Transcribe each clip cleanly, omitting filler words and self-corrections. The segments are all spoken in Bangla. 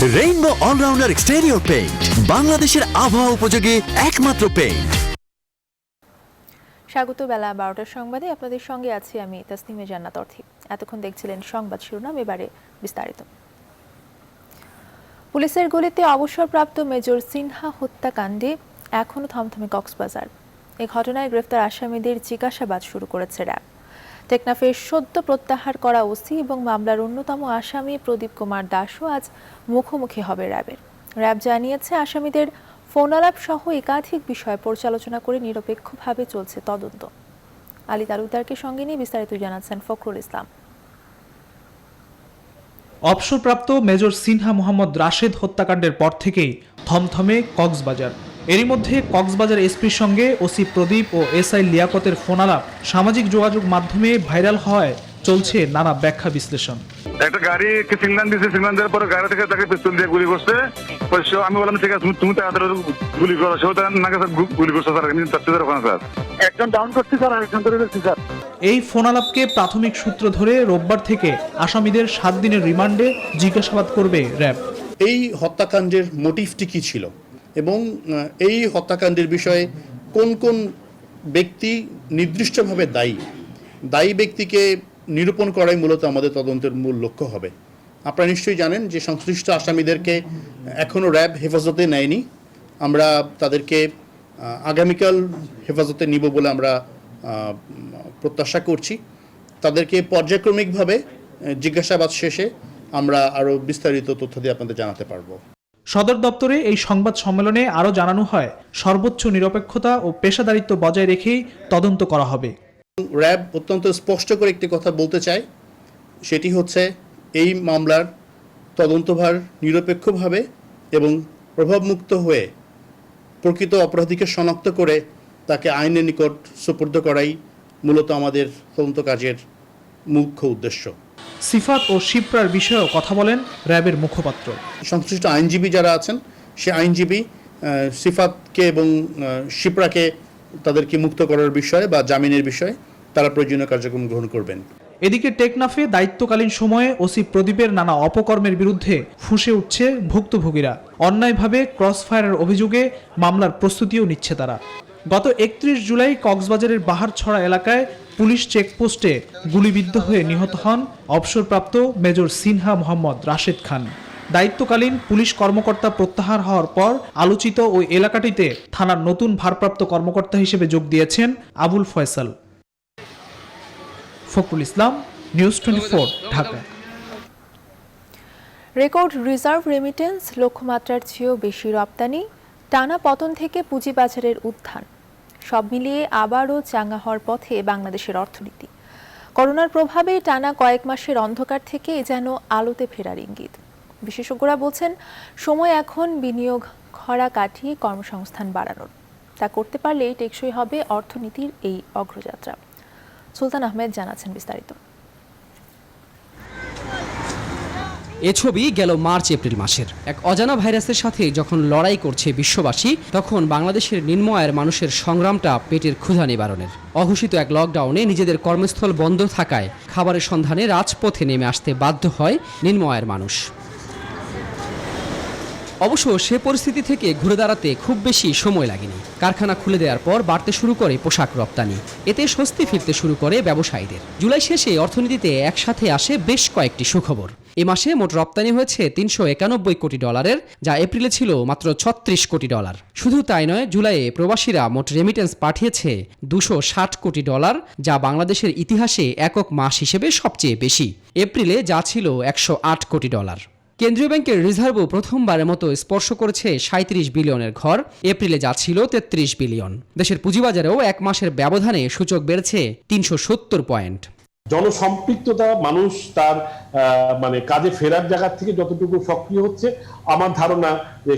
রেইনবো অলরাউন্ডার এক্সটেরিয়র পেইন্ট, বাংলাদেশের আবহাওয়া উপযোগী একমাত্র পেইন্ট। স্বাগত বেলা 12টার সংবাদে আপনাদের সঙ্গে আছি আমি তাসনিমে জান্নাত অর্থী। এতক্ষণ দেখছিলেন সংবাদ শিরোনাম, এবারে বিস্তারিত। পুলিশের গুলিতে অবসরপ্রাপ্ত মেজর সিনহা হত্যাকাণ্ডে এখনও থমথমে কক্সবাজার। এই ঘটনায় গ্রেফতার আসামিদের জিজ্ঞাসাবাদ শুরু করেছে র্যাব। টেকনাফের সদ্য প্রত্যাহার করা ওসি এবং মামলার অন্যতম আসামি প্রদীপ কুমার দাসও আজ মুখোমুখি হবে র্যাবের। র্যাব জানিয়েছে আসামিদের ফোনালাপ সহ একাধিক বিষয় পর্যালোচনা করে নিরপেক্ষভাবে চলছে তদন্ত। আলী তালুকদারকে সঙ্গে নিয়ে বিস্তারিত জানাচ্ছেন ফখরুল ইসলাম। অবসরপ্রাপ্ত মেজর সিনহা মোহাম্মদ রাশেদ হত্যাকাণ্ডের পর থেকেই থমথমে কক্সবাজার। এরই মধ্যে কক্সবাজার এসপির সঙ্গে ওসি প্রদীপ ও এসআই লিয়াকতের ফোনালাপ সামাজিক যোগাযোগ মাধ্যমে ভাইরাল হওয়ায় চলছে নানা ব্যাখ্যা বিশ্লেষণ। একটা গাড়িকে সিগন্যাল দিয়েছে, সিগন্যাল দেওয়ার পরে গাড়ি থেকে তাকে পিস্তল দিয়ে গুলি করছে। আমি বললাম ঠিক আছে তুমি তাড়াতাড়ি গুলি করো, সেও তার নাকি গুলি করছে স্যার। একজন ডাউন করছি স্যার, আরেকজন ধরে ফেলছি স্যার। এই ফোনালাপকে প্রাথমিক সূত্র ধরে রোববার থেকে আসামিদের 7 দিনের রিমান্ডে জিজ্ঞাসাবাদ করবে র্যাব। এই হত্যাকাণ্ডের মোটিভটি কী ছিল এবং এই হত্যাকাণ্ডের বিষয়ে কোন কোন ব্যক্তি নির্দিষ্টভাবে দায়ী ব্যক্তিকে নিরূপণ করাই মূলত আমাদের তদন্তের মূল লক্ষ্য হবে। আপনারা নিশ্চয়ই জানেন যে সংশ্লিষ্ট আসামিদেরকে এখনও র্যাব হেফাজতে নেয়নি। আমরা তাদেরকে আগামীকাল হেফাজতে নিব বলে আমরা প্রত্যাশা করছি। তাদেরকে পর্যায়ক্রমিকভাবে জিজ্ঞাসাবাদ শেষে আমরা আরও বিস্তারিত তথ্য দিয়ে আপনাদের জানাতে পারবো। সদর দপ্তরে এই সংবাদ সম্মেলনে আরও জানানো হয়, সর্বোচ্চ নিরপেক্ষতা ও পেশাদারিত্ব বজায় রেখেই তদন্ত করা হবে। র্যাব অত্যন্ত স্পষ্ট করে একটি কথা বলতে চায়, সেটি হচ্ছে এই মামলার তদন্তভার নিরপেক্ষভাবে এবং প্রভাবমুক্ত হয়ে প্রকৃত অপরাধীকে শনাক্ত করে তাকে আইনের নিকট সুপর্দ করাই মূলত আমাদের তদন্ত কাজের মুখ্য উদ্দেশ্য। সিফাত ও শিপ্রার বিষয়েও কথা বলেন র্যাবের মুখপাত্র। সংশ্লিষ্ট আইনজীবী যারা আছেন, সে আইনজীবী সিফাতকে এবং শিপ্রাকে তাদেরকে মুক্ত করার বিষয়ে বা জামিনের বিষয়ে তারা প্রয়োজনীয় কার্যক্রম গ্রহণ করবেন। এদিকে টেকনাফে দায়িত্বকালীন সময়ে ওসি প্রদীপের নানা অপকর্মের বিরুদ্ধে ফুঁসে উঠছে ভুক্তভোগীরা। অন্যায়ভাবে ক্রসফায়ারের অভিযোগে মামলার প্রস্তুতিও নিচ্ছে তারা। গত 31 জুলাই কক্সবাজারের বাহারছড়া এলাকায় পুলিশ চেকপোস্টে গুলিবিদ্ধ হয়ে নিহত হন অবসরপ্রাপ্ত মেজর সিনহা মোহাম্মদ রাশেদ খান। দায়িত্বকালীন পুলিশ কর্মকর্তা প্রত্যাহার হওয়ার পর আলোচিত ওই এলাকাটিতে থানার নতুন ভারপ্রাপ্ত কর্মকর্তা হিসেবে যোগ দিয়েছেন Abul Faisal. Fakhrul Islam, news 24, Dhaka. Record reserve remittance, লক্ষ্যমাত্রার চেয়েও বেশি রপ্তানি, টানা পতন থেকে পুঁজিবাজারের উত্থান, সব মিলিয়ে আবারও চাঙ্গা হওয়ার পথে বাংলাদেশের অর্থনীতি। করোনার প্রভাবে টানা কয়েক মাসের অন্ধকার থেকে যেন আলোতে ফেরার ইঙ্গিত। বিশেষজ্ঞরা বলছেন, সময় এখন বিনিয়োগ খরা কাটিয়ে কর্মসংস্থান বাড়ানোর। তা করতে পারলেই টেকসই হবে অর্থনীতির এই অগ্রযাত্রা। সুলতান আহমেদ জানাচ্ছেন বিস্তারিত। এ ছবি গেল মার্চ এপ্রিল মাসের। এক অজানা ভাইরাসের সাথে যখন লড়াই করছে বিশ্ববাসী, তখন বাংলাদেশের নিম্ন আয়ের মানুষের সংগ্রামটা পেটের ক্ষুধা নিবারণের। অঘোষিত এক লকডাউনে নিজেদের কর্মস্থল বন্ধ থাকায় খাবারের সন্ধানে রাজপথে নেমে আসতে বাধ্য হয় নিম্ন আয়ের মানুষ। অবশ্য সে পরিস্থিতি থেকে ঘুরে দাঁড়াতে খুব বেশি সময় লাগেনি। কারখানা খুলে দেওয়ার পর বাড়তে শুরু করে পোশাক রপ্তানি। এতে স্বস্তি ফিরতে শুরু করে ব্যবসায়ীদের। জুলাই শেষে অর্থনীতিতে একসাথে আসে বেশ কয়েকটি সুখবর। এ মাসে মোট রপ্তানি হয়েছে $391 কোটি, যা এপ্রিলে ছিল মাত্র $36 কোটি। শুধু তাই নয়, জুলাইয়ে প্রবাসীরা মোট রেমিটেন্স পাঠিয়েছে $260 কোটি, যা বাংলাদেশের ইতিহাসে একক মাস হিসেবে সবচেয়ে বেশি। এপ্রিলে যা ছিল $108 কোটি। কেন্দ্রীয় ব্যাংকের রিজার্ভও প্রথমবারের মতো স্পর্শ করেছে 37 বিলিয়নের ঘর। এপ্রিলে যা ছিল 33 বিলিয়ন। দেশের পুঁজিবাজারেও এক মাসের ব্যবধানে সূচক বেড়েছে 370 পয়েন্ট। জনসম্পৃক্ততা, মানুষ তার কাজে ফেরার জায়গা থেকে যতটুকু সক্রিয় হচ্ছে, আমার ধারণা যে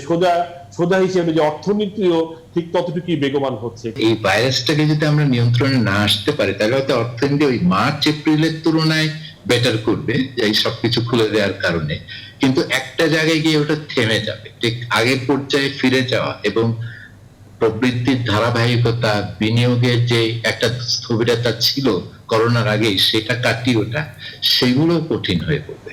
সোজা হিসেবে যে অর্থনীতিও ঠিক ততটুকুই বেগবান হচ্ছে। এই ভাইরাসটাকে যদি আমরা নিয়ন্ত্রণে না আসতে পারি, তাহলে হয়তো অর্থনীতি ওই মার্চ এপ্রিলের তুলনায় বেটার করবে, এই সবকিছু খুলে দেওয়ার কারণে। কিন্তু একটা জায়গায় গিয়ে ওটা থেমে যাবে। ঠিক আগের পর্যায়ে ফিরে যাওয়া এবং প্রবৃদ্ধির ধারাবাহিকতা, বিনিয়োগের যে একটা স্থবিরতা ছিল করোনার আগে, সেটা কাটিয়ে ওঠা, সেগুলো কঠিন হয়ে পড়বে।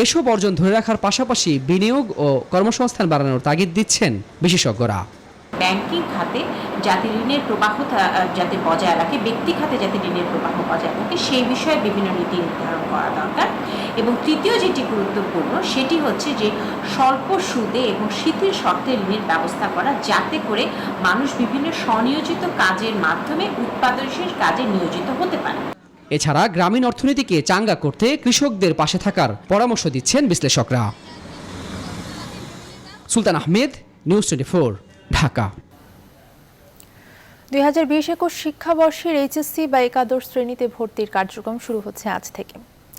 এসব অর্জন ধরে রাখার পাশাপাশি বিনিয়োগ ও কর্মসংস্থান বাড়ানোর তাগিদ দিচ্ছেন বিশেষজ্ঞরা। ব্যাংকিং খাতে যাতে ঋণের প্রবাহ যাতে বজায় রাখে, ব্যক্তি খাতে যাতে ঋণের প্রবাহ বজায় থাকে, সেই বিষয়ে বিভিন্ন নীতি নির্ধারণ করা দরকার। এবং তৃতীয় যেটি গুরুত্বপূর্ণ সেটি হচ্ছে যে স্বল্প সুদে এবং শিথিল শর্তে ঋণের ব্যবস্থা করা, যাতে করে মানুষ বিভিন্ন স্বনিয়োজিত কাজের মাধ্যমে উৎপাদনশীল কাজে নিয়োজিত হতে পারে। এছাড়া গ্রামীণ অর্থনীতিকে চাঙ্গা করতে কৃষকদের পাশে থাকার পরামর্শ দিচ্ছেন বিশ্লেষকরা। সুলতান আহমেদ, নিউজ 24, ঢাকা। 2020-21 শিক্ষাবর্ষের এইচএসসি বা একাদশ শ্রেণীতে ভর্তির কার্যক্রম শুরু হচ্ছে আজ থেকে।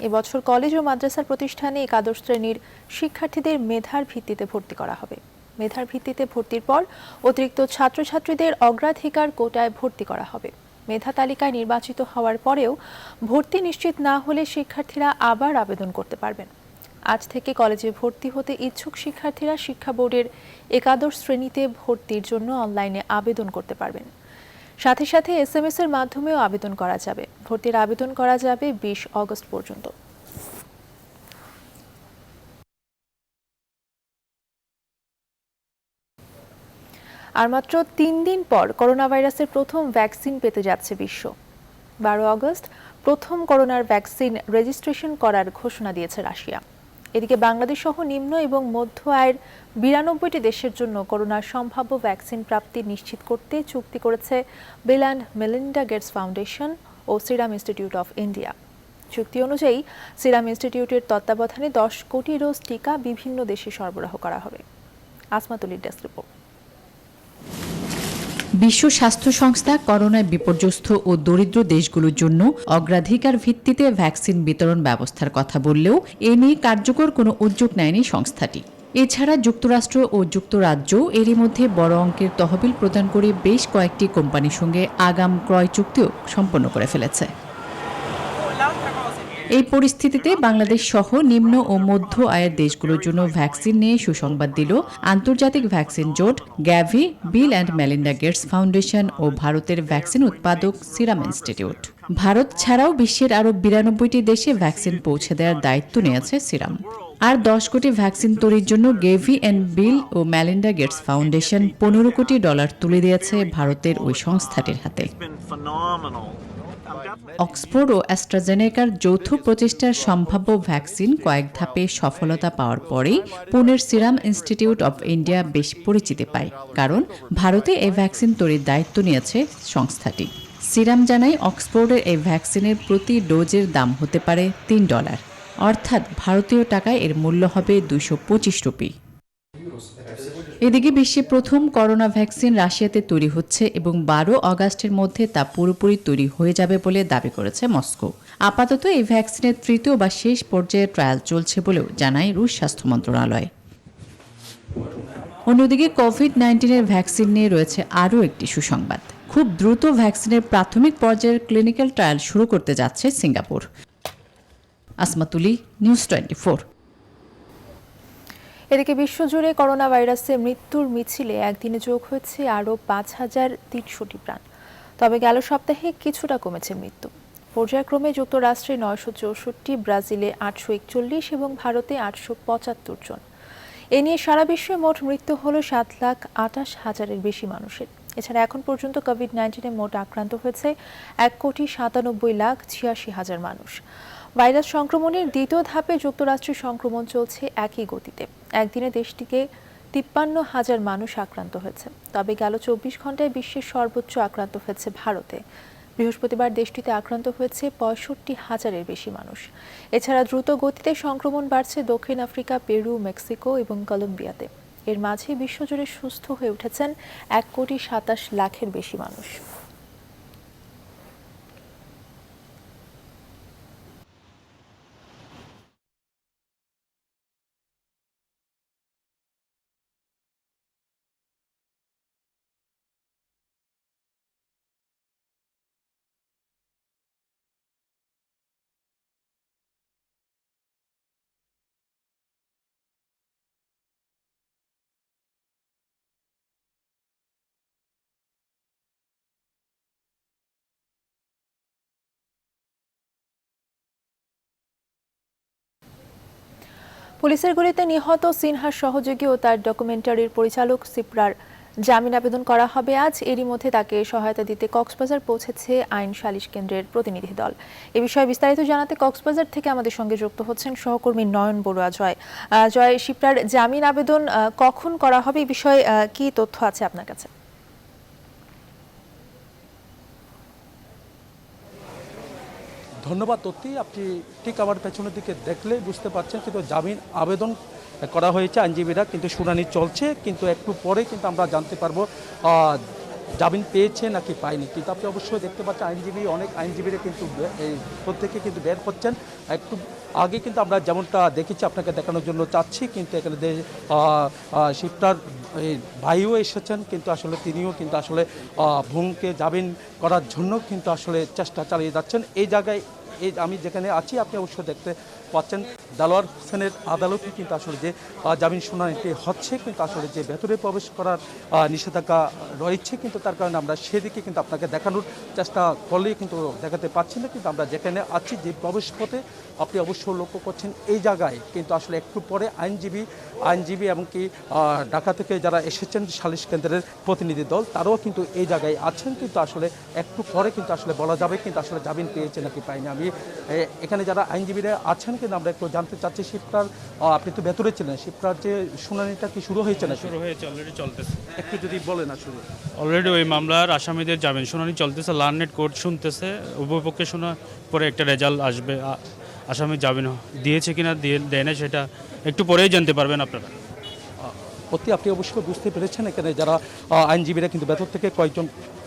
এবছর কলেজ ও মাদ্রাসার প্রতিষ্ঠানে একাদশ শ্রেণীর শিক্ষার্থীদের মেধার ভিত্তিতে ভর্তি করা হবে। মেধার ভিত্তিতে ভর্তির পর অতিরিক্ত ছাত্রছাত্রীদের অগ্রাধিকার কোটায় ভর্তি করা হবে। মেধা তালিকায় নির্বাচিত হওয়ার পরেও ভর্তি নিশ্চিত না হলে শিক্ষার্থীরা আবার আবেদন করতে পারবেন। আজ থেকে কলেজে ভর্তি হতে ইচ্ছুক শিক্ষার্থীরা শিক্ষা বোর্ডের একাদশ শ্রেণীতে ভর্তির জন্য অনলাইনে আবেদন করতে পারবেন। সাথে সাথে SMS এর মাধ্যমেও আবেদন করা যাবে। ভর্তির আবেদন করা যাবে 20 অগস্ট পর্যন্ত। আর মাত্র 3 দিন পর করোনা ভাইরাসের প্রথম ভ্যাকসিন পেতে যাচ্ছে বিশ্ব। 12 অগস্ট প্রথম করোনার ভ্যাকসিন রেজিস্ট্রেশন করার ঘোষণা দিয়েছে রাশিয়া। এদিকে বাংলাদেশ সহ নিম্ন এবং মধ্য আয়ের 92টি দেশের জন্য করোনার সম্ভাব্য ভ্যাকসিন প্রাপ্তি নিশ্চিত করতে চুক্তি করেছে Bill and Melinda Gates Foundation ও সিরাম ইনস্টিটিউট অফ ইন্ডিয়া। চুক্তি অনুযায়ী সিরাম ইনস্টিটিউটের তত্ত্বাবধানে 10 কোটি ডোজ টিকা বিভিন্ন দেশে সরবরাহ করা হবে। আসমাতুলির ডেস্ক রিপোর্ট। বিশ্ব স্বাস্থ্য সংস্থা করোনায় বিপর্যস্ত ও দরিদ্র দেশগুলোর জন্য অগ্রাধিকার ভিত্তিতে ভ্যাকসিন বিতরণ ব্যবস্থার কথা বললেও এ নিয়ে কার্যকর কোনো উদ্যোগ নেয়নি সংস্থাটি। এছাড়া যুক্তরাষ্ট্র ও যুক্তরাজ্য এরই মধ্যে বড় অঙ্কের তহবিল প্রদান করে বেশ কয়েকটি কোম্পানির সঙ্গে আগাম ক্রয় চুক্তিও সম্পন্ন করে ফেলেছে। এই পরিস্থিতিতে বাংলাদেশ সহ নিম্ন ও মধ্য আয়ের দেশগুলোর জন্য ভ্যাকসিন নিয়ে সুসংবাদ দিল আন্তর্জাতিক ভ্যাকসিন জোট, Gavi, Bill and Melinda Gates Foundation ও ভারতের ভ্যাকসিন উৎপাদক সিরাম ইনস্টিটিউট। ভারত ছাড়াও বিশ্বের আরও 92টি দেশে ভ্যাকসিন পৌঁছে দেওয়ার দায়িত্ব নিয়েছে সিরাম। আর 10 কোটি ভ্যাকসিন তৈরির জন্য গেভি অ্যান্ড বিল ও মেলিন্ডা গেটস ফাউন্ডেশন $15 কোটি তুলে দিয়েছে ভারতের ওই সংস্থাটির হাতে। অক্সফোর্ড ও অ্যাস্ট্রাজেনেকার যৌথ প্রচেষ্টার সম্ভাব্য ভ্যাকসিন কয়েক ধাপে সফলতা পাওয়ার পরেই পুনের সিরাম ইনস্টিটিউট অব ইন্ডিয়া বেশ পরিচিতি পায়, কারণ ভারতে এই ভ্যাকসিন তৈরির দায়িত্ব নিয়েছে সংস্থাটি। সিরাম জানায় অক্সফোর্ডের এই ভ্যাকসিনের প্রতি ডোজের দাম হতে পারে $3, অর্থাৎ ভারতীয় টাকায় এর মূল্য হবে 225 রুপি। এদিকে বিশ্বে প্রথম করোনা ভ্যাকসিন রাশিয়াতে তৈরি হচ্ছে এবং 12 অগাস্টের মধ্যে তা পুরোপুরি তৈরি হয়ে যাবে বলে দাবি করেছে মস্কো। আপাতত এই ভ্যাকসিনের তৃতীয় বা শেষ পর্যায়ে ট্রায়াল চলছে বলেও জানায় রুশ স্বাস্থ্য মন্ত্রণালয়। অন্যদিকে কোভিড-19 ভ্যাকসিন নিয়ে রয়েছে আরও একটি সুসংবাদ। খুব দ্রুত ভ্যাকসিনের প্রাথমিক পর্যায়ের ক্লিনিক্যাল ট্রায়াল শুরু করতে যাচ্ছে সিঙ্গাপুর। আসমাতুলি, নিউজ 24। এদিকে বিশ্বজুড়ে করোনা ভাইরাসে মৃত্যুর মিছিলে একদিনে যোগ হয়েছে আরও 5,300টি প্রাণ। তবে গেল সপ্তাহে কিছুটা কমেছে মৃত্যু। পর্যায়ক্রমে যুক্তরাষ্ট্রে 964, ব্রাজিলে 841 এবং ভারতে 875 জন। এ নিয়ে সারা বিশ্বে মোট মৃত্যু হল 7,28,000-এর বেশি মানুষের। এছাড়া এখন পর্যন্ত কোভিড-19 মোট আক্রান্ত হয়েছে 1,97,86,000 মানুষ। ভাইরাস সংক্রমণের দ্বিতীয় ধাপে যুক্তরাষ্ট্রে সংক্রমণ চলছে একই গতিতে। একদিনে দেশটিকে 53,000 মানুষ আক্রান্ত হয়েছে। তবে গেল 24 ঘন্টায় বিশ্বের সর্বোচ্চ আক্রান্ত হয়েছে ভারতে। বৃহস্পতিবার দেশটিতে আক্রান্ত হয়েছে 65,000-এর বেশি মানুষ। এছাড়া দ্রুত গতিতে সংক্রমণ বাড়ছে দক্ষিণ আফ্রিকা, পেরু, মেক্সিকো এবং কলম্বিয়াতে। এর মাঝে বিশ্বজুড়ে সুস্থ হয়ে উঠেছেন 1,27,00,000-এর বেশি মানুষ। পুলিশের গুলিতে নিহত সিনহার সহযোগী ও তার ডকুমেন্টারির পরিচালক সিপ্রার জামিন আবেদন করা হবে আজ। এরই মধ্যে তাকে সহায়তা দিতে কক্সবাজার পৌঁছেছে আইন সালিশ কেন্দ্রের প্রতিনিধি দল। এ বিষয়ে বিস্তারিত জানাতে কক্সবাজার থেকে আমাদের সঙ্গে যুক্ত হচ্ছেন সহকর্মী নয়ন বড়ুয়া। জয়, সিপ্রার জামিন আবেদন কখন করা হবে, এই বিষয়ে কি তথ্য আছে আপনার কাছে? ধন্যবাদ তথ্যি। আপনি ঠিক আমার পেছনের দিকে দেখলেই বুঝতে পারছেন কিন্তু জামিন আবেদন করা হয়েছে আইনজীবীরা, কিন্তু শুনানি চলছে। কিন্তু একটু পরে কিন্তু আমরা জানতে পারবো জামিন পেয়েছে নাকি পায়নি। কিন্তু আপনি অবশ্যই দেখতে পাচ্ছেন অনেক আইনজীবীরা কিন্তু এই প্রত্যেকে কিন্তু বের হচ্ছেন। একটু আগে কিন্তু আমরা যেমনটা দেখেছি আপনাকে দেখানোর জন্য চাচ্ছি, কিন্তু এখানে শিফটার ভাইও এসেছেন, কিন্তু আসলে তিনিও কিন্তু আসলে ভূমকে জামিন করার জন্য কিন্তু আসলে চেষ্টা চালিয়ে যাচ্ছেন। এই জায়গায় আমি যেখানে আছি আপনি অবশ্যই দেখতে পাচ্ছেন দেলোয়ার হোসেনের আদালতে কিন্তু আসলে যে জামিন শুনানিটি হচ্ছে, কিন্তু আসলে যে ভেতরে প্রবেশ করার নিষেধাজ্ঞা রয়েছে, কিন্তু তার কারণে আমরা সেদিকে কিন্তু আপনাকে দেখানোর চেষ্টা করলেই কিন্তু দেখাতে পাচ্ছি না। কিন্তু আমরা যেখানে আছি যে প্রবেশ পথে আপনি অবশ্যই লক্ষ্য করছেন এই জায়গায় কিন্তু আসলে একটু পরে আইনজীবী এমনকি ঢাকা থেকে যারা এসেছেন সালিশ কেন্দ্রের প্রতিনিধি দল তারাও কিন্তু এই জায়গায় আছেন। কিন্তু আসলে একটু পরে কিন্তু আসলে বলা যাবে কিন্তু আসলে জামিন পেয়েছে নাকি পায়নি। আমি এখানে যারা আইনজীবীরা আছেন কিন্তু আমরা একটু জানতে চাচ্ছি, শিফটার আপনি তো ভেতরে ছিলেন, শিফটার যে শুনানিটা কি শুরু হয়েছে না? শুরু হয়েছে, অলরেডি চলতেছে। একটু যদি বলেন আসলে। অলরেডি ওই মামলার আসামিদের জামিন শুনানি চলতেছে, লার্নেড কোর্ট শুনতেছে, উভয় পক্ষে শোনার পরে একটা রেজাল্ট আসবে। আসামি জামিন দিয়েছে কিনা দেয় না সেটা একটু পরেই জানতে পারবেন আপনারা। আপনি অবশ্যই বুঝতে পেরেছেন এখানে যারা আইনজীবীরা কিন্তু ভেতর থেকে কয়েকজন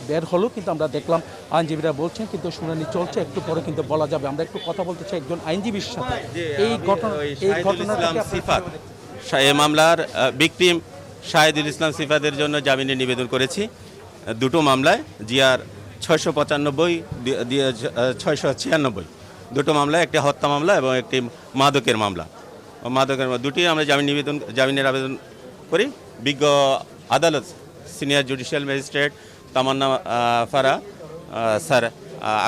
বের হলো, কিন্তু আমরা দেখলাম আইনজীবীরা বলছেন কিন্তু শুনানি চলছে, একটু পরে কিন্তু বলা যাবে। আমরা একটু কথা বলতে চাই একজন আইনজীবীর সাথে। এই মামলার ভিকটিম শাহিদুল ইসলাম সিফাতের জন্য জামিনের নিবেদন করেছি দুটো মামলায়, জিআর 695, 696, দুটো মামলায়, একটি হত্যা মামলা এবং একটি মাদকের মামলা। দুটি আমরা জামিনের আবেদন করি। বিজ্ঞ আদালত সিনিয়র জুডিশিয়াল ম্যাজিস্ট্রেট তামান্না ফারা স্যার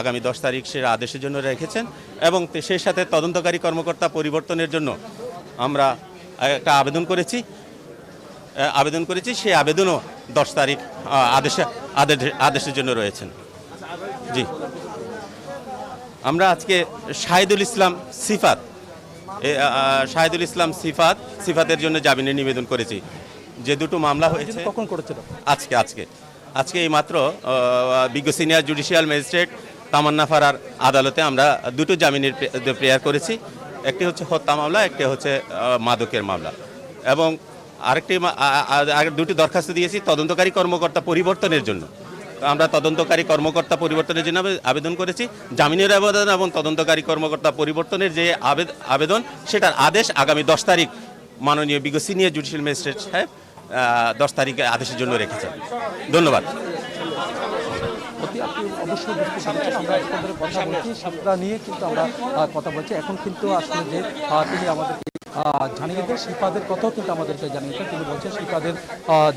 আগামী 10 তারিখ সে আদেশের জন্য রেখেছেন, এবং সেই সাথে তদন্তকারী কর্মকর্তা পরিবর্তনের জন্য আমরা একটা আবেদন করেছি। সেই আবেদনও 10 তারিখ আদেশের জন্য রয়েছেন। জি, আমরা আজকে শাহিদুল ইসলাম সিফাতের জন্য জামিনের নিবেদন করেছি। যে দুটো মামলা হয়েছে কখন করেছিল? আজকে এই মাত্র বিজ্ঞ সিনিয়র জুডিশিয়াল ম্যাজিস্ট্রেট তামান্না ফারার আদালতে আমরা দুটো জামিনের প্রেয়ার করেছি। একটি হচ্ছে হত্যা মামলা, একটি হচ্ছে মাদকের মামলা, এবং দুটি দরখাস্ত দিয়েছি তদন্তকারী কর্মকর্তা পরিবর্তনের জন্য। আমরা তদন্তকারী কর্মকর্তা পরিবর্তনের জন্য আবেদন করেছি। জামিনের আবেদন এবং তদন্তকারী কর্মকর্তা পরিবর্তনের যে আবেদন, সেটার আদেশ আগামী 10 তারিখ মাননীয় বিজ্ঞ সিনিয়র জুডিশিয়াল ম্যাজিস্ট্রেট সাহেব 10 তারিখে আদেশের জন্য রেখেছেন। ধন্যবাদ। আপনি অবশ্যই বুঝতে পারছেন আমরা আপনাদের কথা বলছি, সাপটা নিয়ে কিন্তু আমরা কথা বলছি। এখন কিন্তু আসলে যে তিনি আমাদেরকে জানিয়ে দেন, শিফাদের কথাও কিন্তু আমাদেরকে জানিয়েছেন। তিনি বলছেন শিফাদের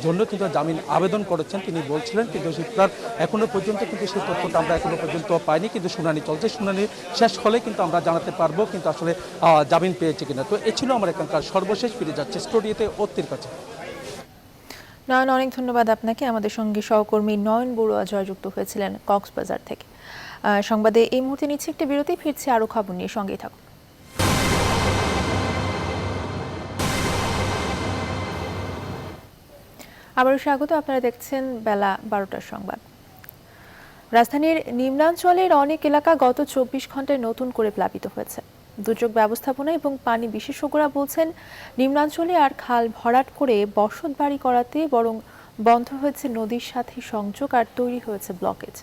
জন্য কিন্তু জামিন আবেদন করেছেন তিনি বলছিলেন, কিন্তু শিফার এখনো পর্যন্ত কিন্তু সেই তথ্যটা আমরা এখনো পর্যন্ত পাইনি। কিন্তু শুনানি চলছে, শুনানি শেষ হলে কিন্তু আমরা জানাতে পারবো কিন্তু আসলে জামিন পেয়েছে কিনা। তো এ ছিল আমার এখানকার সর্বশেষ। ফিরে যাচ্ছে স্টুডিওতে অতির কাছে। নয়ন, অনেক ধন্যবাদ আপনাকে। আমাদের সঙ্গে সহকর্মী নয়ন বড়ুয়া যুক্ত হয়েছিলেন কক্সবাজার থেকে। সংবাদে এই মুহূর্তে নিচ্ছে একটি বিরতি, ফিরছে আরও খবর নিয়ে, সঙ্গেই থাকুন। আবারও স্বাগত, আপনারা দেখছেন বেলা 12টার সংবাদ। রাজধানীর নিম্নাঞ্চলের অনেক এলাকা গত 24 ঘন্টায় নতুন করে প্লাবিত হয়েছে। দুর্যোগ ব্যবস্থাপনা এবং পানি বিশেষজ্ঞরা বলছেন, নিম্নাঞ্চলে আর খাল ভরাট করে বসত বাড়ি করাতে বরং বন্ধ হয়েছে নদীর সাথে সংযোগ আর তৈরি হয়েছে ব্লকেজ।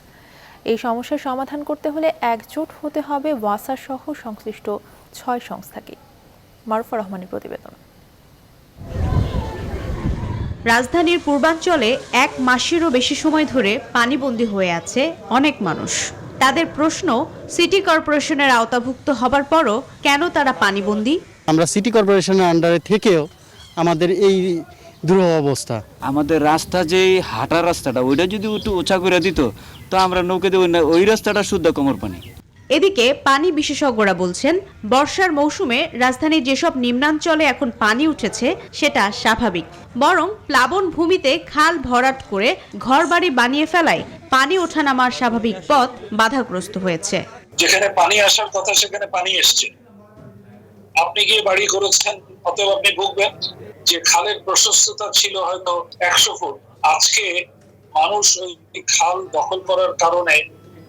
এই সমস্যার সমাধান করতে হলে একজোট হতে হবে ওয়াসা সহ সংশ্লিষ্ট 6 সংস্থাকে। মারুফা রহমানের প্রতিবেদন। রাজধানীর পূর্বাঞ্চলে 1 মাসেরও বেশি সময় ধরে পানিবন্দী হয়ে আছে অনেক মানুষ। তাদের প্রশ্ন, সিটি কর্পোরেশনের আওতাভুক্ত হবার পরও কেন তারা পানিবন্দী? আমরা সিটি কর্পোরেশনের আন্ডারে থেকেও আমাদের এই দুরূহ অবস্থা। আমাদের রাস্তা যে হাঁটার রাস্তাটা ওইটা যদি একটু উঁচা করে দিত তো আমরা নৌকা দিয়ে ওই রাস্তাটা শুদ্ধ কোমর পানি। এদিকে পানি বিশেষজ্ঞরা বলছেন, বর্ষার মৌসুমে রাজধানীর যেসব নিম্নাঞ্চলে এখন পানি উঠেছে সেটা স্বাভাবিক, বরং প্লাবন ভূমিতে খাল ভরাট করে ঘরবাড়ি বানিয়ে ফেলায় পানি ওঠানামার স্বাভাবিক পথ বাধাগ্রস্ত হয়েছে। যেখানে পানি আসার কথা সেখানে পানি এসছে, আপনি গিয়ে বাড়ি করেছেন, অতএব আপনি ভুগবেন। যে খালের প্রশস্ততা ছিল হয়তো 100 ফুট, আজকে মানুষ ওই খাল দখল করার কারণে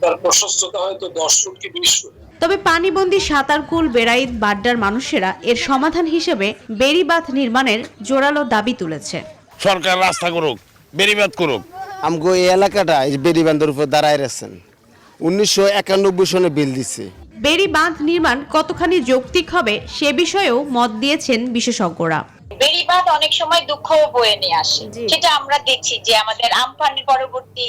তার প্রশস্ততা হয়তো 10 ফুট কি 20 ফুট। তবে পানিবন্দী সাঁতারকুল, বেড়াইত, বাড্ডার মানুষেরা এর সমাধান হিসেবে বেড়িবাঁধ নির্মাণের জোরালো দাবি তুলেছে। সরকার রাস্তা করুক, বেড়িবাঁধ করুক। আমগো এই এলাকাটা বেড়িবাঁধের উপর দাঁড়ায় রয়েছেন, 1991 সনে বিল দিছে। বেড়িবাঁধ নির্মাণ কতখানি যৌক্তিক হবে সে বিষয়েও মত দিয়েছেন বিশেষজ্ঞরা। বেড়িবাঁধ অনেক সময় দুঃখ বয়ে নিয়ে আসে, সেটা আমরা দেখছি যে আমাদের আমফানের পরবর্তী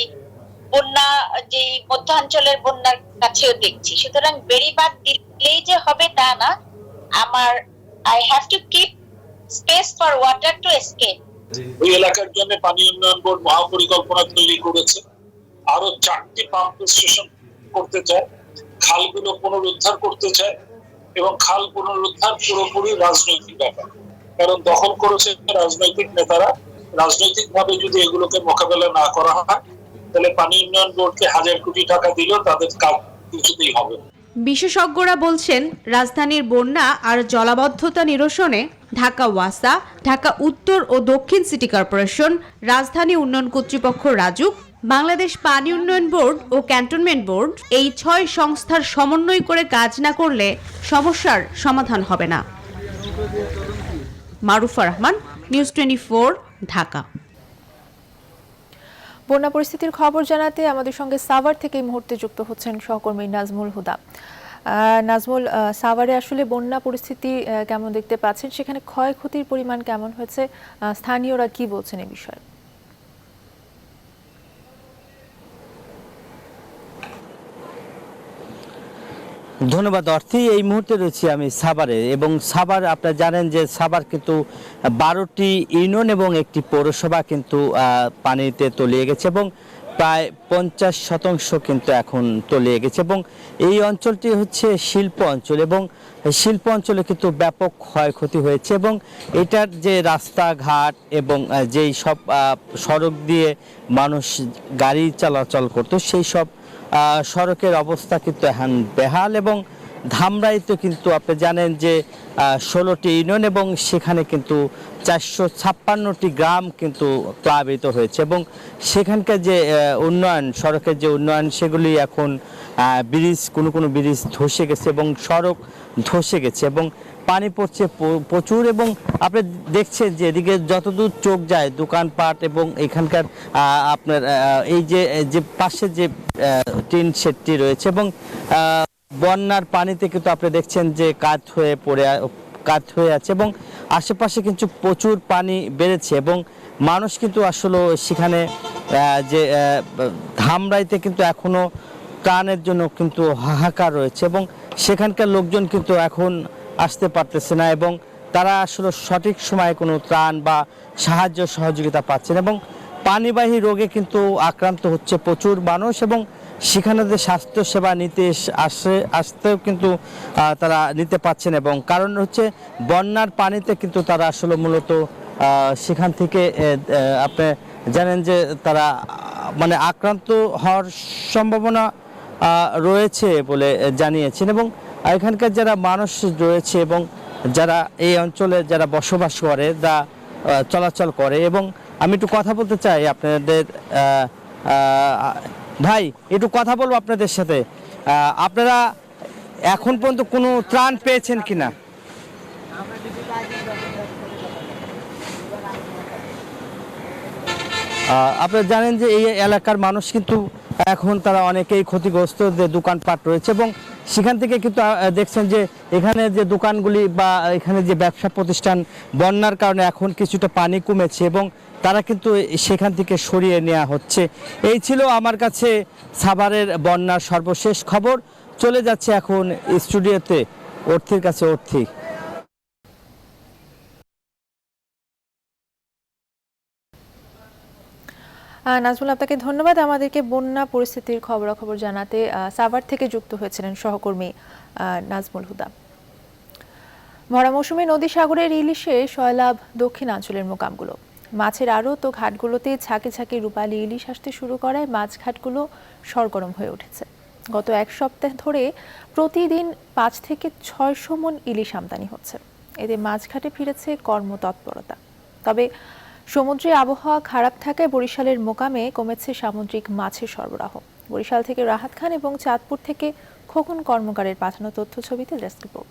বন্যা, যে মধ্যাঞ্চলের বন্যার কাছেও দেখছি। সুতরাং বেড়িবাঁধ দিলেই যে হবে তা না, I have to keep space for water to escape. ওই এলাকার জন্য পানি উন্নয়ন বোর্ড মহাপরিকল্পনা তৈরি করেছে, আরো 4টি পাম্প স্টেশন করতে চায়, খালগুলো পুনরুদ্ধার করতে চায়, এবং খাল পুনরুদ্ধার পুরোপুরি রাজনৈতিক ব্যাপার, কারণ দখল করেছে রাজনৈতিক নেতারা। রাজনৈতিকভাবে যদি এগুলোকে মোকাবেলা না করা হয়, তাহলে পানি উন্নয়ন বোর্ডকে 1000 কোটি টাকা দিলেও তাদের কাজ কিছুতেই হবে না। বিশেষজ্ঞরা বলছেন, রাজধানীর বন্যা আর জলাবদ্ধতা নিরসনে ঢাকা ওয়াসা, ঢাকা উত্তর ও দক্ষিণ সিটি কর্পোরেশন, রাজধানী উন্নয়ন কর্তৃপক্ষ রাজুক, বাংলাদেশ পানি উন্নয়ন বোর্ড ও ক্যান্টনমেন্ট বোর্ড, এই 6 সংস্থার সমন্বয় করে কাজ না করলে সমস্যার সমাধান হবে না। মারুফা রহমান, নিউজ 24, ঢাকা। বন্যা পরিস্থিতির খবর জানাতে আমাদের সঙ্গে সাভার থেকে এই মুহূর্তে যুক্ত হচ্ছেন সহকর্মী নাজমুল হুদা। নাজমুল, সাভারে আসলে বন্যা পরিস্থিতি কেমন দেখতে পাচ্ছেন? সেখানে ক্ষয়ক্ষতির পরিমাণ কেমন হয়েছে? স্থানীয়রা কি বলছেন এই বিষয়ে? ধন্যবাদ অর্থী। এই মুহূর্তে রয়েছি আমি সাভারে, এবং সাভার আপনারা জানেন যে সাভার কিন্তু 12টি ইউনিয়ন এবং একটি পৌরসভা কিন্তু পানিতে তলিয়ে গেছে, এবং প্রায় 50% কিন্তু এখন তলিয়ে গেছে, এবং এই অঞ্চলটি হচ্ছে শিল্প অঞ্চল, এবং শিল্প অঞ্চলে কিন্তু ব্যাপক ক্ষয়ক্ষতি হয়েছে, এবং এটার যে রাস্তাঘাট এবং যেই সব সড়ক দিয়ে মানুষ গাড়ি চলাচল করতো সেই সব সড়কের অবস্থা কিন্তু এখন বেহাল, এবং ধামরাইতে কিন্তু আপনি জানেন যে 16টি ইউনিয়ন এবং সেখানে কিন্তু 456টি গ্রাম কিন্তু প্লাবিত হয়েছে, এবং সেখানকার যে উন্নয়ন, সড়কের যে উন্নয়ন, সেগুলি এখন ব্রিজ, কোনো ব্রিজ ধসে গেছে এবং সড়ক ধসে গেছে, এবং পানি পড়ছে প্রচুর, এবং আপনি দেখছেন যে এদিকে যতদূর চোখ যায় দোকানপাট, এবং এখানকার আপনার এই যে পাশে যে টিন শেডটি রয়েছে, এবং বন্যার পানিতে কিন্তু আপনি দেখছেন যে কাত হয়ে আছে, এবং আশেপাশে কিন্তু প্রচুর পানি বেড়েছে, এবং মানুষ কিন্তু আসলে সেখানে যে ধামরাইতে কিন্তু এখনো ত্রাণের জন্য কিন্তু হাহাকার রয়েছে, এবং সেখানকার লোকজন কিন্তু এখন আসতে পারতেছে না, এবং তারা আসলে সঠিক সময়ে কোনো ত্রাণ বা সাহায্য সহযোগিতা পাচ্ছেন, এবং পানিবাহী রোগে কিন্তু আক্রান্ত হচ্ছে প্রচুর মানুষ, এবং সেখানে যে স্বাস্থ্যসেবা নিতে আসতেও কিন্তু তারা নিতে পারছেন, এবং কারণ হচ্ছে বন্যার পানিতে কিন্তু তারা আসলে মূলত সেখান থেকে আপনি জানেন যে তারা মানে আক্রান্ত হওয়ার সম্ভাবনা রয়েছে বলে জানিয়েছেন, এবং এখানকার যারা মানুষ রয়েছে এবং যারা এই অঞ্চলে যারা বসবাস করে, যা চলাচল করে, এবং আমি একটু কথা বলতে চাই আপনাদের, ভাই একটু কথা বলবো আপনাদের সাথে। আপনারা এখন পর্যন্ত কোনো ত্রাণ পেয়েছেন কিনা? আপনারা জানেন যে এই এলাকার মানুষ কিন্তু এখন তারা অনেকেই ক্ষতিগ্রস্ত, যে দোকানপাট রয়েছে, এবং সেখান থেকে কিন্তু দেখছেন যে এখানে যে দোকানগুলি বা এখানে যে ব্যবসা প্রতিষ্ঠান বন্যার কারণে এখন কিছুটা পানি কমেছে, এবং তারা কিন্তু সেখান থেকে সরিয়ে নেওয়া হচ্ছে। এই ছিল আমার কাছে সাভারের বন্যার সর্বশেষ খবর। চলে যাচ্ছে এখন স্টুডিওতে অর্থীর কাছে। অর্থী, নাজমুল, আপনাকে ধন্যবাদ আমাদেরকে বন্যা পরিস্থিতির খবরাখবর জানাতে। সাভার থেকে যুক্ত হয়েছিলেন সহকর্মী নাজমুল হুদা। ভরা মৌসুমে নদী সাগরের ইলিশে সয়লাভ দক্ষিণাঞ্চলের মোকামগুলো। মাছের আড়ত ও ঘাটগুলোতে ঝাঁকে ঝাঁকে রূপালী ইলিশ আসতে শুরু করায় মাছ ঘাটগুলো সরগরম হয়ে উঠেছে। গত এক সপ্তাহ ধরে প্রতিদিন 5 থেকে 600 মণ ইলিশ আমদানি হচ্ছে। এতে মাছ ঘাটে ফিরেছে কর্মতৎপরতা। তবে সমুদ্রে আবহাওয়া খারাপ থাকায় বরিশালের মোকামে কমেছে সামুদ্রিক মাছের সরবরাহ। বরিশাল থেকে রাহাত খান এবং চাঁদপুর থেকে খোকন কর্মকারের পাঠানো তথ্য ছবিতে ডেস্ক রিপোর্ট।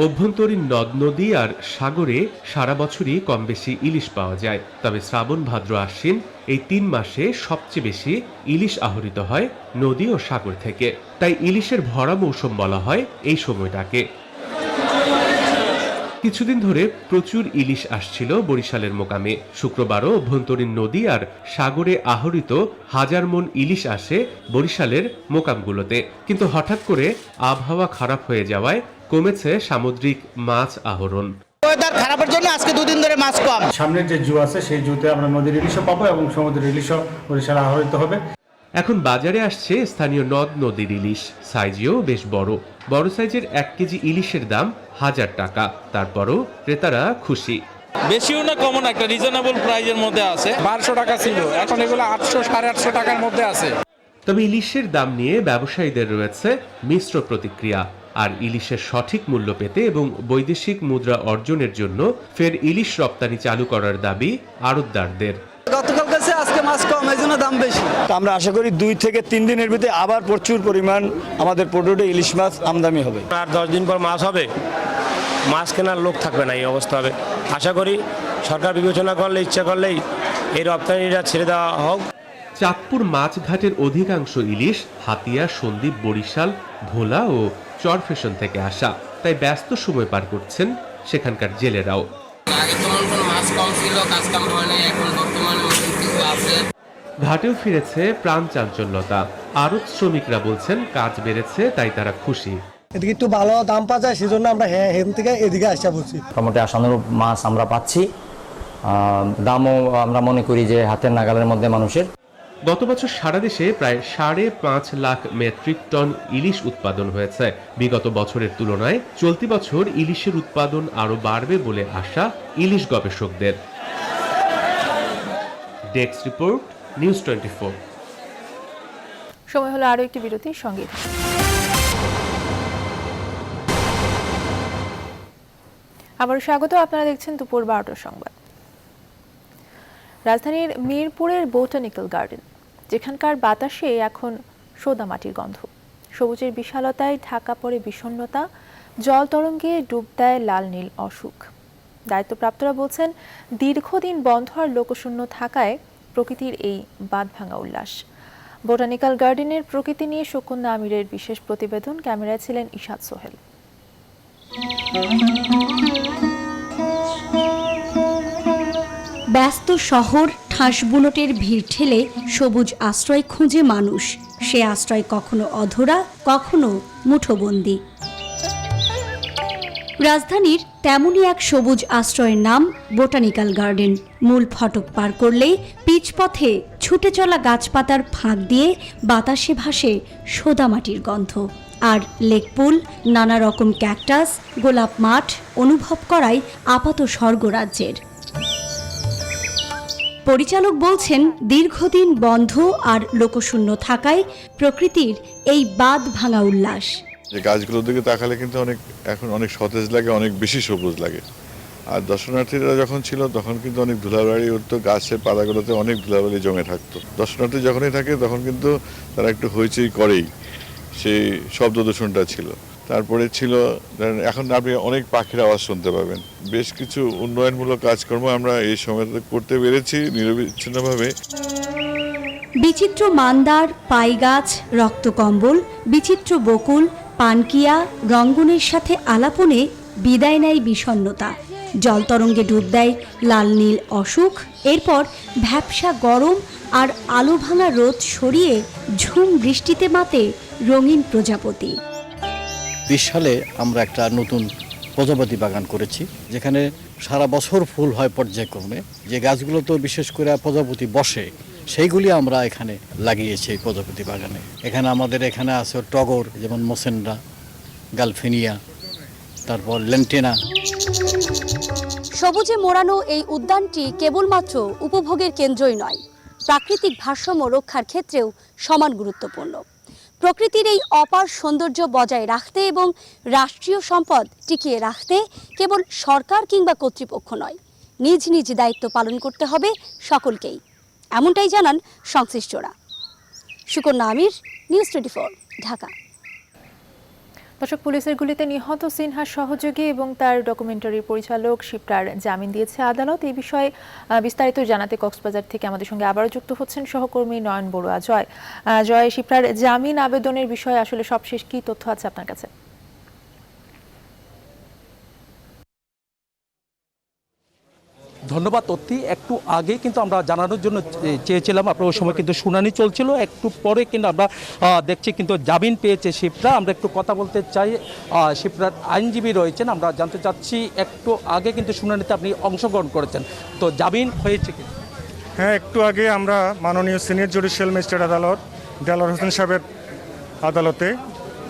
অভ্যন্তরীণ নদ নদী আর সাগরে সারা বছরই কম বেশি ইলিশ পাওয়া যায়। তবে শ্রাবণ ভাদ্র আশ্বিন এই 3 মাসে সবচেয়ে বেশি ইলিশ আহরিত হয় নদী ও সাগর থেকে। তাই ইলিশের ভরা মৌসুম বলা হয় এই সময়টাকে। কিছুদিন ধরে প্রচুর ইলিশ আসছিল বরিশালের মোকামে। শুক্রবারও অভ্যন্তরীণ নদী আর সাগরে আহরিত 1000 মণ ইলিশ আসে বরিশালের মোকামগুলোতে। কিন্তু হঠাৎ করে আবহাওয়া খারাপ হয়ে যাওয়ায় কমেছে সামুদ্রিক মাছ আহরণ। ওয়েদার খারাপের জন্য আজকে 2 দিন ধরে মাছ কম। সামনের যে জু আছে সেই জুতে আমরা নদীর ইলিশও পাবো এবং সমুদ্রের ইলিশও বরিশালে আহরিত হবে। এখন বাজারে আসছে স্থানীয় নদ নদীর ইলিশ। সাইজেও বেশ বড়। বড় সাইজের 1 কেজি ইলিশের দাম 1000 টাকা। তারপরও ক্রেতারা খুশি। বেশিও না কমন, একটা রিজনেবল প্রাইজের মধ্যে আছে। 1200 টাকা ছিল, এখন এগুলো 800 850 টাকার মধ্যে আছে। তবে ইলিশের দাম নিয়ে ব্যবসায়ীদের রয়েছে মিশ্র প্রতিক্রিয়া। আর ইলিশের সঠিক মূল্য পেতে এবং বৈদেশিক মুদ্রা অর্জনের জন্য ফের ইলিশ রপ্তানি চালু করার দাবি আড়তদারদের। গতকাল কাছে আজকে মাছ কম, এই জন্য দাম বেশি। আমরা আশা করি 2 থেকে 3 দিনের ভিতরে আবার প্রচুর পরিমাণ আমাদের পোর্টে ইলিশ মাছ আমদানি হবে। আর 10 দিন পর মাছ হবে, মাছ কেনার লোক থাকবে না, এই অবস্থা হবে। আশা করি সরকার বিবেচনা করলে, ইচ্ছা করলেই এই রপ্তানিটা ছেড়ে দেওয়া হোক। চাঁদপুর মাছ ঘাটের অধিকাংশ ইলিশ হাতিয়া, সন্দ্বীপ, বরিশাল, ভোলা ও চরফেশন থেকে আসা। তাই ব্যস্ত সময় পার করছেন সেখানকার জেলেরাও। ঘাটেও ফিরেছে প্রাণ চাঞ্চল্যতা। আড়ত শ্রমিকরা বলছেন কাজ বেড়েছে, তাই তারা খুশি। এদিকে একটু ভালো দাম পাওয়া যায়, সেজন্য আমরা হেম থেকে এদিকে আসা বলছি। মোটামুটি আশানুরূপ মাছ আমরা পাচ্ছি। দামও আমরা মনে করি যে হাতের নাগালের মধ্যে মানুষের। গত বছর সারা দেশে প্রায় 5.5 লাখ মেট্রিক টন ইলিশ উৎপাদন হয়েছে। বিগত বছরের তুলনায় চলতি বছর ইলিশের উৎপাদন আরও বাড়বে বলে আশা ইলিশ গবেষকদের। Desk report, news 24। সময় হলো আরও একটি বিরতির সঙ্গে। আবার স্বাগত, আপনারা দেখছেন দুপুর 12টার সংবাদ। রাজধানীর মিরপুরের বোটানিক্যাল গার্ডেন, যেখানকার বাতাসে এখন সোদা মাটির গন্ধ। সবুজের বিশালতায় ঢাকা পড়ে বিষণ্ণতা, জল তরঙ্গে ডুব দেয় লাল নীল অসুখ। দায়িত্বপ্রাপ্তরা বলছেন, দীর্ঘদিন বন্ধ আর লোকশূন্য থাকায় প্রকৃতির এই বাঁধভাঙা উল্লাস। বোটানিক্যাল গার্ডেনের প্রকৃতি নিয়ে সুকন্যা আমিরের বিশেষ প্রতিবেদন। ক্যামেরায় ছিলেন ইশাদ সোহেল। ব্যস্ত শহর, ঠাস বুনোটের ভিড় ঠেলে সবুজ আশ্রয় খুঁজে মানুষ। সে আশ্রয় কখনো অধরা, কখনো মুঠোবন্দি। রাজধানীর তেমনই এক সবুজ আশ্রয়ের নাম বোটানিক্যাল গার্ডেন। মূল ফটক পার করলেই পিচপথে ছুটে চলা গাছপাতার ফাঁক দিয়ে বাতাসে ভাসে সোদামাটির গন্ধ। আর লেকপুল, নানা রকম ক্যাকটাস, গোলাপ মাঠ অনুভব করায় আপাত স্বর্গরাজ্যের। পরিচালক বলছেন, দীর্ঘদিন বন্ধ আর লোকশূন্য থাকায় প্রকৃতির এই বাঁধ ভাঙা উল্লাস। যে গাছগুলোর দিকে তাকালে কিন্তু এখন অনেক সতেজ লাগে, অনেক বেশি সবুজ লাগে। আর দর্শনার্থীরা যখন ছিল তখন কিন্তু অনেক ধুলাবাড়ি উঠতো, গাছের পাতাগুলোতে অনেক ধুলাবাড়ি জমে থাকতো। দর্শনার্থী যখনই থাকে তখন কিন্তু তারা একটু হইচই করেই, সেই শব্দ দূষণটা ছিল। তারপরে ছিল, এখন আপনি অনেক পাখির আওয়াজ শুনতে পাবেন। বেশ কিছু উন্নয়নমূলক কাজকর্ম আমরা এই সময়তে করতে পেরেছি নিরবিচ্ছিন্নভাবে। বিচিত্র মান্দার, পাই গাছ, রক্তকম্বল, বিচিত্র বকুল, পানকিয়া, রঙ্গনের সাথে আলাপনে বিদায় নেয় বিষণ্ণতা। জলতরঙ্গে ডুব দেয় লাল নীল অসুখ। এরপর ভ্যাপসা গরম আর আলো ভাঙা রোদ সরিয়ে ঝুম বৃষ্টিতে মাতে রঙিন প্রজাপতি। 20 সালে আমরা একটা নতুন প্রজাপতি বাগান করেছি, যেখানে সারা বছর ফুল হয় পর্যায়ক্রমে। যে গাছগুলো তো বিশেষ করে প্রজাপতি বসে সেইগুলি আমরা এখানে লাগিয়েছি এই প্রজাপতি বাগানে। আমাদের এখানে আছে টগর, যেমন মোসেন্ডা, গালফেনিয়া, তারপর লেন্টেনা। সবুজে মোড়ানো এই উদ্যানটি কেবলমাত্র উপভোগের কেন্দ্রই নয়, প্রাকৃতিক ভারসাম্য রক্ষার ক্ষেত্রেও সমান গুরুত্বপূর্ণ। প্রকৃতির এই অপার সৌন্দর্য বজায় রাখতে এবং রাষ্ট্রীয় সম্পদ টিকিয়ে রাখতে কেবল সরকার কিংবা কর্তৃপক্ষ নয়, নিজ নিজ দায়িত্ব পালন করতে হবে সকলকেই, এমনটাই জানান সংশ্লিষ্টরা। সুকন্যা আমির, নিউজ 24, ঢাকা। দর্শক, পুলিশের গুলিতে নিহত সিনহার সহযোগী এবং তার ডকুমেন্টারির পরিচালক শিপ্রার জামিন দিয়েছে আদালত। এই বিষয়ে বিস্তারিত জানাতে কক্সবাজার থেকে আমাদের সঙ্গে আবারও যুক্ত হচ্ছেন সহকর্মী নয়ন বড়ুয়া। জয়, শিপ্রার জামিন আবেদনের বিষয়ে আসলে সবশেষ কি তথ্য আছে আপনার কাছে? ধন্যবাদ তথ্যি। একটু আগে কিন্তু আমরা জানানোর জন্য চেয়েছিলাম, আপনার ওই সময় কিন্তু শুনানি চলছিল, একটু পরে কিন্তু আমরা দেখছি কিন্তু জামিন পেয়েছে শিপ্রা। আমরা একটু কথা বলতে চাই, শিপ্রার আইনজীবী রয়েছেন, আমরা জানতে চাচ্ছি একটু আগে কিন্তু শুনানিতে আপনি অংশগ্রহণ করেছেন, তো জামিন হয়েছে কি? হ্যাঁ, একটু আগে আমরা মাননীয় সিনিয়র জুডিশিয়াল ম্যাজিস্ট্রেট আদালত দেলোয়ার হোসেন সাহেবের আদালতে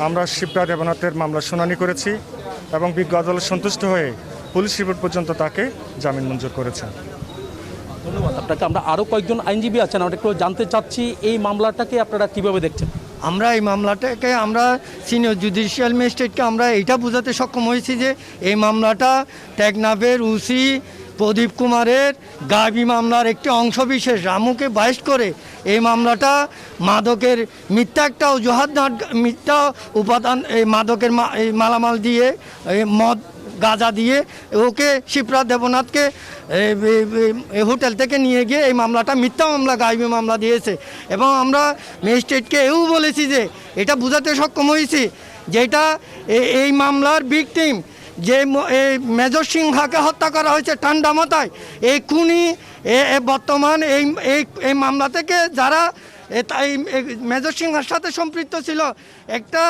আমরা শিপ্রা দেবনাথের মামলা শুনানি করেছি এবং বিজ্ঞ আদালত সন্তুষ্ট হয়ে পুলিশ রিপোর্ট পর্যন্ত তাকে জামিন মঞ্জুর করেছেন। ধন্যবাদ আপনাকে। আমরা আরও কয়েকজন আইনজীবী আছেন, আমরা একটু জানতে চাচ্ছি এই মামলাটাকে আপনারা কিভাবে দেখছেন? আমরা এই মামলাটাকে আমরা সিনিয়র জুডিশিয়াল ম্যাজিস্ট্রেটকে আমরা এটা বোঝাতে সক্ষম হয়েছি যে এই মামলাটা টেকনাফের ওসি প্রদীপ কুমারের গাবি মামলার একটি অংশবিশেষ রামুকে বাইশ করে এই মামলাটা মাদকের মিথ্যা একটা অজুহাত, মিথ্যা উপাদান, এই মাদকের মালামাল দিয়ে, মদ গাঁজা দিয়ে ওকে শিপ্রা দেবনাথকে হোটেল থেকে নিয়ে গিয়ে এই মামলাটা মিথ্যা মামলা, গাইবি মামলা দিয়েছে। এবং আমরা ম্যাজিস্ট্রেটকে এও বলেছি যে এটা বোঝাতে সক্ষম হয়েছি যেটা এই মামলার ভিকটিম যে মেজর সিংহাকে হত্যা করা হয়েছে ঠান্ডা মাথায়, এই খুনি বর্তমান এই মামলা থেকে যারা মেজর সিংহার সাথে সম্পৃক্ত ছিল, একটা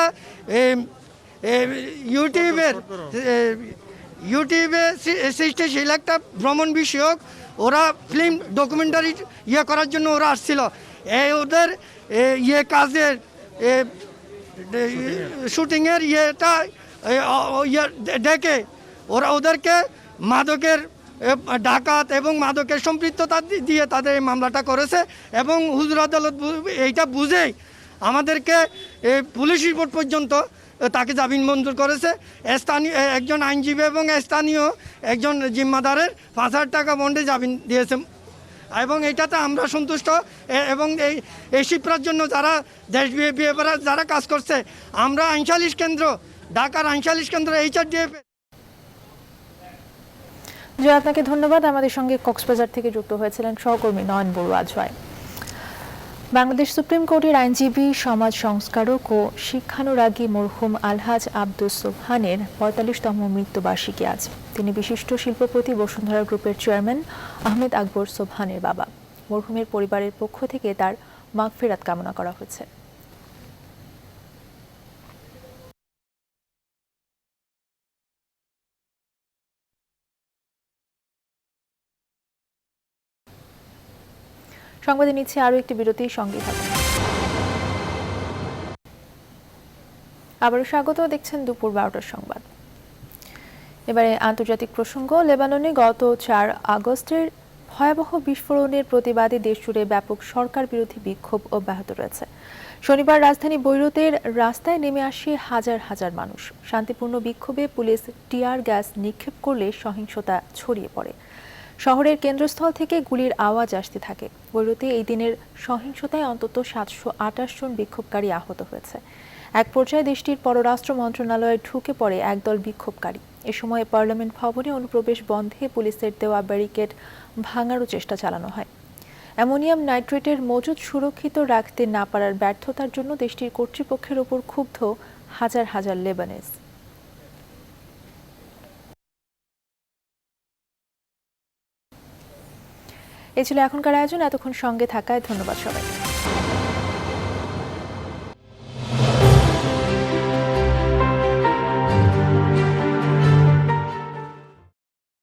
ইউটিউবে সৃষ্টিশীল একটা ভ্রমণ বিষয়ক ওরা ফিল্ম ডকুমেন্টারি করার জন্য ওরা আসছিল। ওদের কাজের শুটিংয়ের ডেকে ওদেরকে মাদকের ডাকাত এবং মাদকের সম্পৃক্ততা দিয়ে তাদের এই মামলাটা করেছে। এবং হুজুর আদালত এইটা বুঝেই আমাদেরকে পুলিশ রিপোর্ট পর্যন্ত তাকে জামিন মঞ্জুর করেছে। স্থানীয় একজন আইনজীবী এবং স্থানীয় একজন জিম্মাদারের 5,000 টাকা বন্ডে জামিন দিয়েছে এবং এটাতে আমরা সন্তুষ্ট। এবং এই শিপ্রার জন্য যারা দেশব্যাপী যারা কাজ করছে, আমরা আইনসালিশ কেন্দ্র, ঢাকার আইনসালিশ কেন্দ্র HRDF। জয়, আপনাকে ধন্যবাদ। আমাদের সঙ্গে কক্সবাজার থেকে যুক্ত হয়েছিলেন সহকর্মী নয়ন বড়ুয়া। জয়। বাংলাদেশ সুপ্রিম কোর্টের আইনজীবী, সমাজ সংস্কারক ও শিক্ষানুরাগী মরহুম আলহাজ আব্দুস সোবহানের 45তম মৃত্যুবার্ষিকী আজ। তিনি বিশিষ্ট শিল্পপতি বসুন্ধরা গ্রুপের চেয়ারম্যান আহমেদ আকবর সোবহানের বাবা। মরহুমের পরিবারের পক্ষ থেকে তার মাগফিরাত কামনা করা হয়েছে। সংবাদে নিচ্ছে আরও একটি বিরতি, সঙ্গে থাকুন। আবারও স্বাগত, দেখছেন দুপুর 12টার সংবাদ। এবারে আন্তর্জাতিক প্রসঙ্গ। লেবাননে গত 4 আগস্টের ভয়াবহ বিস্ফোরণের প্রতিবাদে দেশজুড়ে ব্যাপক সরকার বিরোধী বিক্ষোভ অব্যাহত রয়েছে। শনিবার রাজধানী বৈরুতের রাস্তায় নেমে আসে হাজার হাজার মানুষ। শান্তিপূর্ণ বিক্ষোভে পুলিশ টিয়ার গ্যাস নিক্ষেপ করলে সহিংসতা ছড়িয়ে পড়ে। শহরের কেন্দ্রস্থল থেকে গুলির আওয়াজ আসতে থাকে। বৈরুতে এই দিনের সহিংসতায় অন্তত 728 জন বিক্ষোভকারী আহত হয়েছে। এক পর্যায়ে দেশটির পররাষ্ট্র মন্ত্রণালয়ে ঢুকে পড়ে একদল বিক্ষোভকারী। এ সময় পার্লামেন্ট ভবনে অনুপ্রবেশ বন্ধে পুলিশের দেওয়া ব্যারিকেড ভাঙারও চেষ্টা চালানো হয়। অ্যামোনিয়াম নাইট্রেটের মজুদ সুরক্ষিত রাখতে না পারার ব্যর্থতার জন্য দেশটির কর্তৃপক্ষের ওপর ক্ষুব্ধ হাজার হাজার লেবানিজ। এ ছিল এখনকার আয়োজন। এতক্ষণ সঙ্গে থাকায় ধন্যবাদ সবাইকে।